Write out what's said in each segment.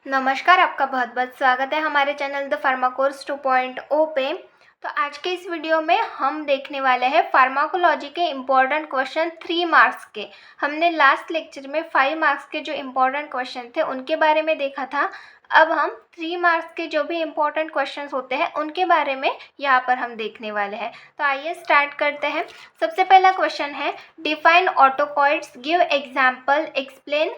नमस्कार, आपका बहुत बहुत स्वागत है हमारे चैनल द फार्मा कोर्स 2.0 पे। तो आज के इस वीडियो में हम देखने वाले हैं फार्माकोलॉजी के इम्पोर्टेंट क्वेश्चन 3 मार्क्स के। हमने लास्ट लेक्चर में 5 मार्क्स के जो इम्पोर्टेंट क्वेश्चन थे उनके बारे में देखा था। अब हम 3 मार्क्स के जो भी इम्पोर्टेंट क्वेश्चन होते हैं उनके बारे में यहाँ पर हम देखने वाले हैं। तो आइए स्टार्ट करते हैं। सबसे पहला क्वेश्चन है, define autacoids, give example, explain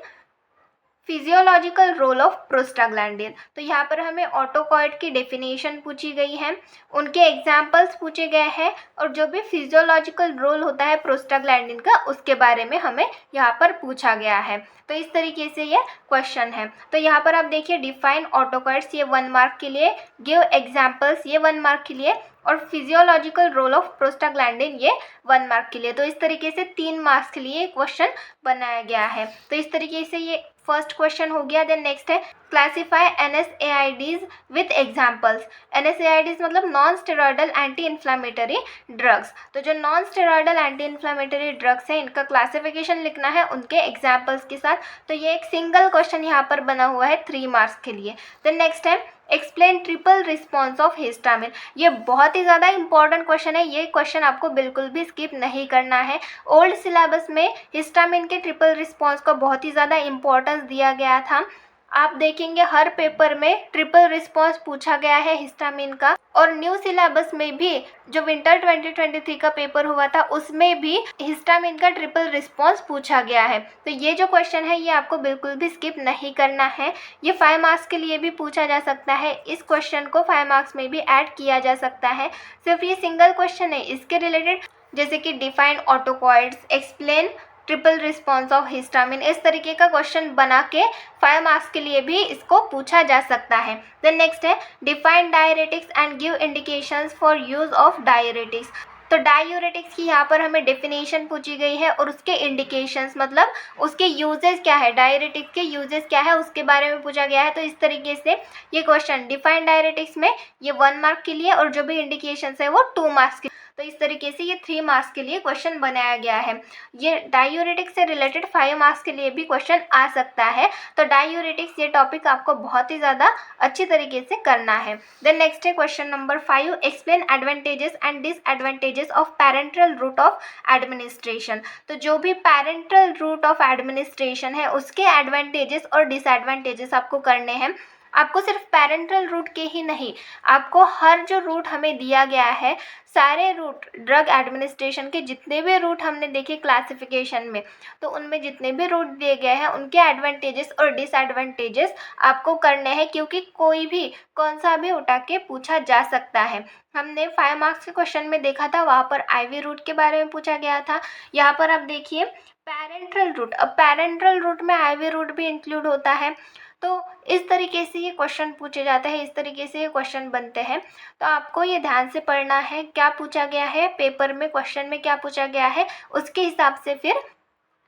physiological role of prostaglandin. तो यहाँ पर हमें ऑटोकॉइड की डेफिनेशन पूछी गई है, उनके एग्जाम्पल्स पूछे गए हैं और जो भी फिजियोलॉजिकल रोल होता है प्रोस्टाग्लैंडिन का उसके बारे में हमें यहाँ पर पूछा गया है। तो इस तरीके से ये क्वेश्चन है। तो यहाँ पर आप देखिए, डिफाइन ऑटोकॉइड्स ये 1 मार्क के लिए, गिव एग्जाम्पल्स ये 1 मार्क के लिए और फिजियोलॉजिकल रोल ऑफ प्रोस्टाग्लैंडिन ये 1 मार्क के लिए। तो इस तरीके से 3 मार्क्स के लिए क्वेश्चन बनाया गया है। तो इस तरीके से ये फर्स्ट क्वेश्चन हो गया। देन नेक्स्ट है, classify NSAIDs with examples. NSAIDs मतलब non steroidal anti inflammatory drugs. तो जो non steroidal anti inflammatory drugs हैं इनका क्लासिफिकेशन लिखना है उनके एग्जाम्पल्स के साथ। तो ये एक सिंगल क्वेश्चन यहाँ पर बना हुआ है 3 मार्क्स के लिए। देन नेक्स्ट है, explain triple response of histamine. ये बहुत ही ज़्यादा इंपॉर्टेंट क्वेश्चन है, ये क्वेश्चन आपको बिल्कुल भी स्किप नहीं करना है। ओल्ड सिलेबस में हिस्टामिन के ट्रिपल रिस्पॉन्स को बहुत ही ज़्यादा इंपॉर्टेंस दिया गया था। आप देखेंगे हर पेपर में ट्रिपल रिस्पॉन्स पूछा गया है हिस्टामिन का, और न्यू सिलेबस में भी जो विंटर 2023 का पेपर हुआ था उसमें भी हिस्टामिन का ट्रिपल रिस्पॉन्स पूछा गया है। तो ये जो क्वेश्चन है ये आपको बिल्कुल भी स्किप नहीं करना है। ये 5 मार्क्स के लिए भी पूछा जा सकता है, इस क्वेश्चन को 5 मार्क्स में भी ऐड किया जा सकता है। सिर्फ ये सिंगल क्वेश्चन है, इसके रिलेटेड जैसे कि define ऑटोकॉइड्स, explain triple response of histamine, इस तरीके का क्वेश्चन बना के 5 मार्क्स के लिए भी इसको पूछा जा सकता है। देन नेक्स्ट है, define diuretics and give indications for use of diuretics. तो डायूरेटिक्स की यहाँ पर हमें डेफिनेशन पूछी गई है और उसके इंडिकेशंस मतलब उसके यूजेस क्या है, डायरेटिक्स के यूजेस क्या है उसके बारे में पूछा गया है। तो इस तरीके से ये क्वेश्चन डिफाइन डायरेटिक्स में ये 1 मार्क के लिए और जो भी इंडिकेशंस है वो 2 मार्क्स के। तो इस तरीके से ये 3 मार्क्स के लिए क्वेश्चन बनाया गया है। ये डायूरेटिक्स से रिलेटेड 5 मार्क्स के लिए भी क्वेश्चन आ सकता है। तो डायूरेटिक्स ये टॉपिक आपको बहुत ही ज़्यादा अच्छी तरीके से करना है। देन नेक्स्ट है question number 5, explain advantages and disadvantages of parental route of administration. तो जो भी पैरेंटल रूट ऑफ एडमिनिस्ट्रेशन है उसके एडवांटेजेस और डिसएडवांटेजेस आपको करने हैं। आपको सिर्फ पैरेंटल रूट के ही नहीं, आपको हर जो रूट हमें दिया गया है, सारे रूट, ड्रग एडमिनिस्ट्रेशन के जितने भी रूट हमने देखे क्लासिफिकेशन में, तो उनमें जितने भी रूट दिए गए हैं उनके एडवांटेजेस और डिसएडवांटेजेस आपको करने हैं, क्योंकि कोई भी कौन सा भी उठा के पूछा जा सकता है। हमने 5 मार्क्स के क्वेश्चन में देखा था, वहाँ पर IV रूट के बारे में पूछा गया था। यहाँ पर आप देखिए पैरेंटल रूट, अब पैरेंटल रूट में IV रूट भी इंक्लूड होता है। तो इस तरीके से ये क्वेश्चन पूछे जाते हैं, इस तरीके से ये क्वेश्चन बनते हैं। तो आपको ये ध्यान से पढ़ना है क्या पूछा गया है पेपर में, क्वेश्चन में क्या पूछा गया है, उसके हिसाब से फिर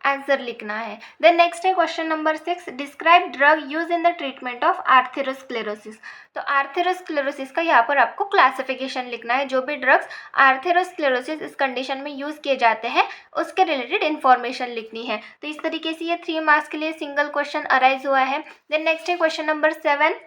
आंसर लिखना है। देन नेक्स्ट है question number 6, describe drug use in the treatment of atherosclerosis. तो आर्थेरोस्क्लेरोसिस का यहाँ पर आपको क्लासिफिकेशन लिखना है। जो भी ड्रग्स आर्थेरोस्क्लेरोसिस इस कंडीशन में यूज किए जाते हैं उसके रिलेटेड इन्फॉर्मेशन लिखनी है। तो इस तरीके से ये 3 मार्क्स के लिए सिंगल क्वेश्चन अराइज हुआ है। देन नेक्स्ट है question number 7,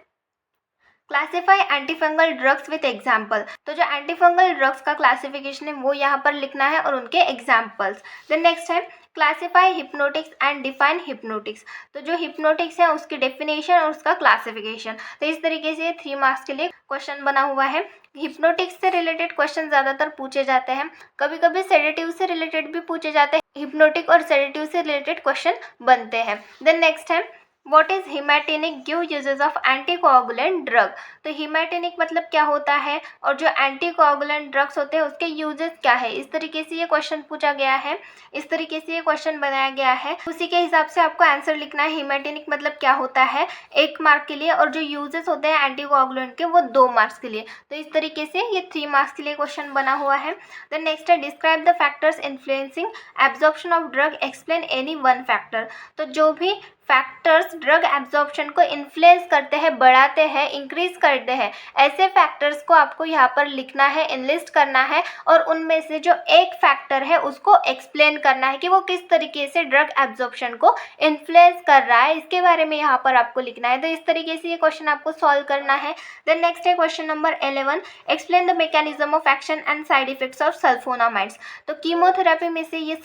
classify antifungal drugs with example. तो जो एंटीफंगल ड्रग्स का क्लासिफिकेशन है वो यहाँ पर लिखना है और उनके एग्जाम्पल्स। देन नेक्स्ट है, classify hypnotics and define hypnotics. तो जो हिप्नोटिक्स है उसकी डेफिनेशन और उसका क्लासिफिकेशन। तो इस तरीके से 3 मार्क्स के लिए क्वेश्चन बना हुआ है। हिप्नोटिक्स से रिलेटेड क्वेश्चन ज़्यादातर पूछे जाते हैं, कभी कभी सेडेटिव से रिलेटेड भी पूछे जाते हैं। हिप्नोटिक और सेडेटिव से रिलेटेड क्वेश्चन बनते हैं। देन नेक्स्ट है, what is haematinic, give uses of anticoagulant drug. तो हिमैटिनिक मतलब क्या होता है और जो एंटीकोआगुलेंट ड्रग्स होते हैं उसके यूजेस क्या है, इस तरीके से ये क्वेश्चन पूछा गया है, इस तरीके से ये क्वेश्चन बनाया गया है। उसी के हिसाब से आपको आंसर लिखना है। हिमैटिनिक मतलब क्या होता है 1 मार्क के लिए, और जो यूजेस होते हैं एंटीकोआगुलेंट के वो 2 मार्क्स के लिए। तो इस तरीके से ये 3 मार्क्स के लिए क्वेश्चन बना हुआ है। देन नेक्स्ट है, describe the factors influencing absorption of drug, explain any one factor. तो जो भी फैक्टर्स ड्रग एब्जॉर्प्शन को इन्फ्लुएंस करते हैं, बढ़ाते हैं, इंक्रीज करते हैं, ऐसे फैक्टर्स को आपको यहाँ पर लिखना है, इनलिस्ट करना है और उनमें से जो एक फैक्टर है उसको एक्सप्लेन करना है कि वो किस तरीके से ड्रग एब्जॉर्प्शन को इन्फ्लुएंस कर रहा है, इसके बारे में यहाँ पर आपको लिखना है। तो इस तरीके से ये क्वेश्चन आपको सॉल्व करना है। देन नेक्स्ट है question number 11, explain the mechanism of action and side effects of sulfonamides. तो कीमोथेरेपी में से ये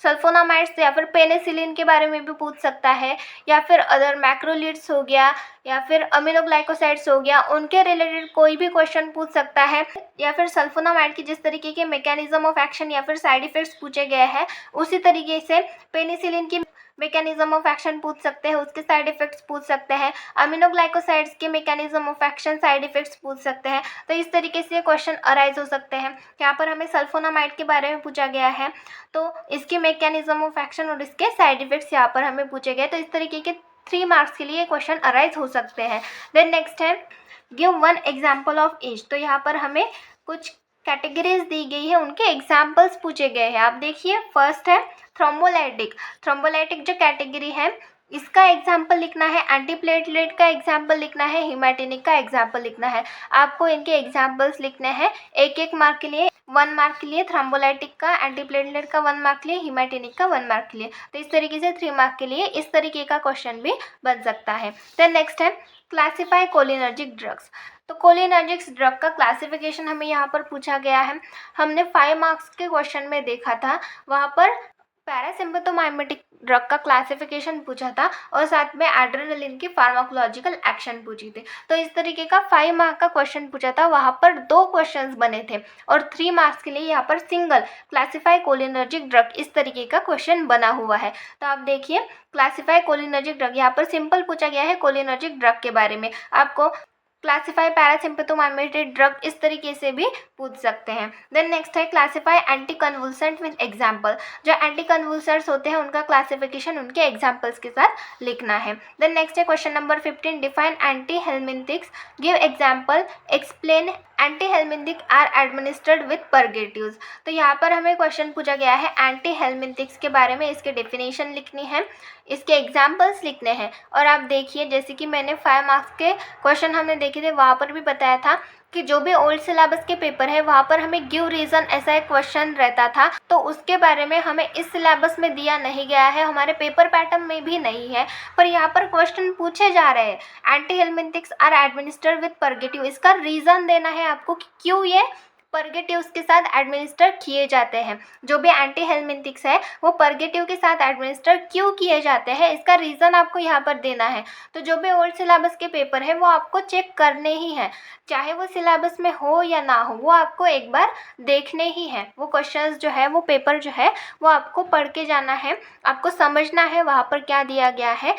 सल्फोनामाइड्स या फिर पेनिसिलिन के बारे में भी पूछ सकता है, या फिर अदर मैक्रोलिड्स हो गया, या फिर अमीनोग्लाइकोसाइड्स हो गया, उनके रिलेटेड कोई भी क्वेश्चन पूछ सकता है, या फिर सल्फोनामाइड की जिस तरीके के मैकेनिज्म ऑफ एक्शन या फिर साइड इफेक्ट्स पूछे गए हैं उसी तरीके से पेनिसिलिन की मैकेनिज्म ऑफ एक्शन पूछ सकते हैं, उसके साइड इफेक्ट्स पूछ सकते हैं, अमीनोग्लाइकोसाइड्स के mechanism of action side effects पूछ सकते हैं। तो इस तरीके से क्वेश्चन अराइज हो सकते हैं। यहाँ पर हमें सल्फोनामाइड के बारे में पूछा गया है तो इसके मैकेनिज्म ऑफ एक्शन और इसके साइड इफेक्ट्स यहाँ पर हमें पूछे गए। तो इस तरीके के 3 मार्क्स के लिए क्वेश्चन अराइज हो सकते हैं। देन नेक्स्ट है give one example of each. तो यहाँ पर हमें कुछ कैटेगरीज दी गई है, उनके एग्जाम्पल्स पूछे गए हैं। आप देखिए, फर्स्ट है थ्रोम्बोलाइटिक जो कैटेगरी है इसका एग्जाम्पल लिखना है, एंटीप्लेटलेट का एग्जाम्पल लिखना है, हिमैटिनिक का एग्जाम्पल लिखना है। आपको इनके एग्जाम्पल्स लिखने हैं 1-1 मार्क के लिए, 1 मार्क के लिए थ्रोम्बोलाइटिक का, एंटीप्लेटलेट का 1 मार्क के लिए, हिमैटिनिक का 1 मार्क के लिए। तो इस तरीके से 3 मार्क के लिए इस तरीके का क्वेश्चन भी बन सकता है। देन नेक्स्ट है क्लासीफाई कोलिनर्जिक ड्रग्स। तो कोलिनर्जिक ड्रग का क्लासिफिकेशन हमें यहाँ पर पूछा गया है। हमने 5 मार्क्स के क्वेश्चन में देखा था, वहाँ पर पैरासिम्पथोमाइमेटिक ड्रग का क्लासिफिकेशन पूछा था और साथ में एड्रेनलिन की फार्माकोलॉजिकल एक्शन पूछी थी। तो इस तरीके का 5 मार्क का क्वेश्चन पूछा था, वहाँ पर 2 क्वेश्चंस बने थे और 3 मार्क्स के लिए यहाँ पर सिंगल क्लासीफाई कोलिनर्जिक ड्रग इस तरीके का क्वेश्चन बना हुआ है। तो आप देखिए, क्लासीफाई कोलिनर्जिक ड्रग, यहाँ पर सिंपल पूछा गया है कोलिनर्जिक ड्रग के बारे में। आपको क्लासीफाई पैरासिम्पथोमाइमेटिक ड्रग इस तरीके से भी पूछ सकते हैं। देन नेक्स्ट है क्लासीफाई एंटी कन्वुल्सेंट विद एग्जाम्पल। जो एंटी कन्वुल्सेंट्स होते हैं उनका क्लासिफिकेशन उनके एग्जाम्पल्स के साथ लिखना है। देन नेक्स्ट है question number 15, define anti helminthics, give example, explain anti helminthic are administered with purgatives. तो यहाँ पर हमें क्वेश्चन पूछा गया है एंटी हेलमिंथिक्स के बारे में, इसके डेफिनेशन लिखनी है, इसके एग्जाम्पल्स लिखने हैं। और आप देखिए, जैसे कि मैंने 5 मार्क्स के क्वेश्चन हमने देखे थे, वहाँ पर भी बताया था कि जो भी ओल्ड सिलेबस के पेपर है वहाँ पर हमें गिव रीज़न ऐसा एक क्वेश्चन रहता था, तो उसके बारे में हमें इस सिलेबस में दिया नहीं गया है, हमारे पेपर पैटर्न में भी नहीं है, पर यहाँ पर क्वेश्चन पूछे जा रहे हैं। Anti helminthics are administered with purgative, इसका रीज़न देना है आपको कि क्यों ये परगेटिव्स के साथ एडमिनिस्टर किए जाते हैं। जो भी एंटी हेलमिंथिक्स है वो परगेटिव के साथ एडमिनिस्टर क्यों किए जाते हैं, इसका रीज़न आपको यहाँ पर देना है। तो जो भी ओल्ड सिलेबस के पेपर है वो आपको चेक करने ही हैं, चाहे वो सिलेबस में हो या ना हो, वो आपको एक बार देखने ही हैं। वो क्वेश्चंस जो है, वो पेपर जो है वो आपको पढ़ के जाना है, आपको समझना है वहाँ पर क्या दिया गया है।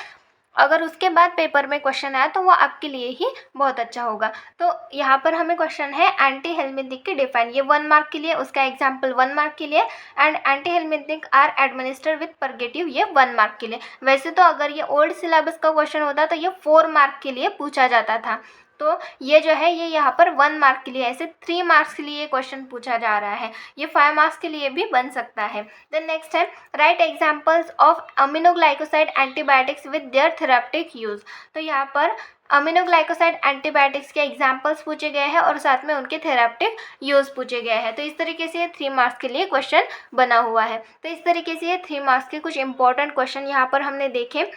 अगर उसके बाद पेपर में क्वेश्चन आया तो वो आपके लिए ही बहुत अच्छा होगा। तो यहाँ पर हमें क्वेश्चन है एंटी हेलमिंथिक की डिफाइन, ये 1 मार्क के लिए, उसका एग्जाम्पल 1 मार्क के लिए, and anti helminthic are administer with purgative, ये 1 मार्क के लिए। वैसे तो अगर ये ओल्ड सिलेबस का क्वेश्चन होता तो ये 4 मार्क के लिए पूछा जाता था, तो ये जो है ये यहाँ पर 1 मार्क के लिए, ऐसे 3 मार्क्स के लिए क्वेश्चन पूछा जा रहा है, ये 5 मार्क्स के लिए भी बन सकता है। देन नेक्स्ट है right examples of aminoglycoside antibiotics with their therapeutic use. तो यहाँ पर अमीनोग्लाइकोसाइड एंटीबायोटिक्स के एग्जाम्पल्स पूछे गए हैं और साथ में उनके थेराप्यूटिक यूज पूछे गए हैं। तो इस तरीके से ये 3 मार्क्स के लिए क्वेश्चन बना हुआ है। तो इस तरीके से ये 3 मार्क्स के कुछ इंपॉर्टेंट क्वेश्चन यहाँ पर हमने देखे।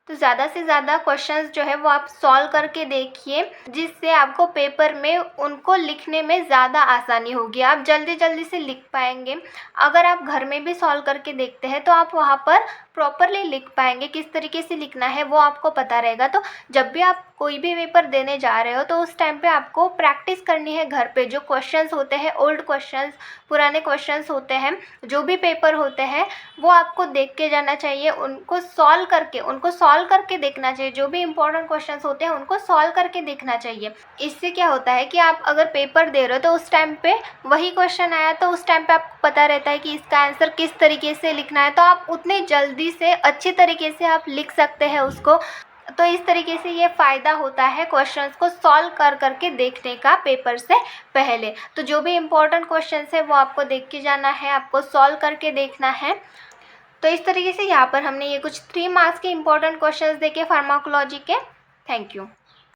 तो ज़्यादा से ज़्यादा क्वेश्चंस जो है वो आप सॉल्व करके देखिए, जिससे आपको पेपर में उनको लिखने में ज़्यादा आसानी होगी, आप जल्दी जल्दी से लिख पाएंगे। अगर आप घर में भी सॉल्व करके देखते हैं तो आप वहाँ पर प्रॉपरली लिख पाएंगे, किस तरीके से लिखना है वो आपको पता रहेगा। तो जब भी आप कोई भी पेपर देने जा रहे हो तो उस टाइम पे आपको प्रैक्टिस करनी है घर पे। जो क्वेश्चंस होते हैं, ओल्ड क्वेश्चंस, पुराने क्वेश्चंस होते हैं, जो भी पेपर होते हैं वो आपको देख के जाना चाहिए, उनको सॉल्व करके देखना चाहिए। जो भी इंपॉर्टेंट क्वेश्चंस होते हैं उनको सॉल्व करके देखना चाहिए। इससे क्या होता है कि आप अगर पेपर दे रहे हो तो उस टाइम पे वही क्वेश्चन आया तो उस टाइम पे आपको पता रहता है कि इसका आंसर किस तरीके से लिखना है, तो आप उतनी जल्दी से अच्छी तरीके से आप लिख सकते हैं उसको। तो इस तरीके से ये फ़ायदा होता है क्वेश्चंस को सॉल्व करके देखने का पेपर से पहले। तो जो भी इम्पोर्टेंट क्वेश्चंस है वो आपको देख के जाना है, आपको सॉल्व करके देखना है। तो इस तरीके से यहाँ पर हमने ये कुछ 3 मार्क्स के इंपॉर्टेंट क्वेश्चंस देखे फार्माकोलॉजी के। Thank you.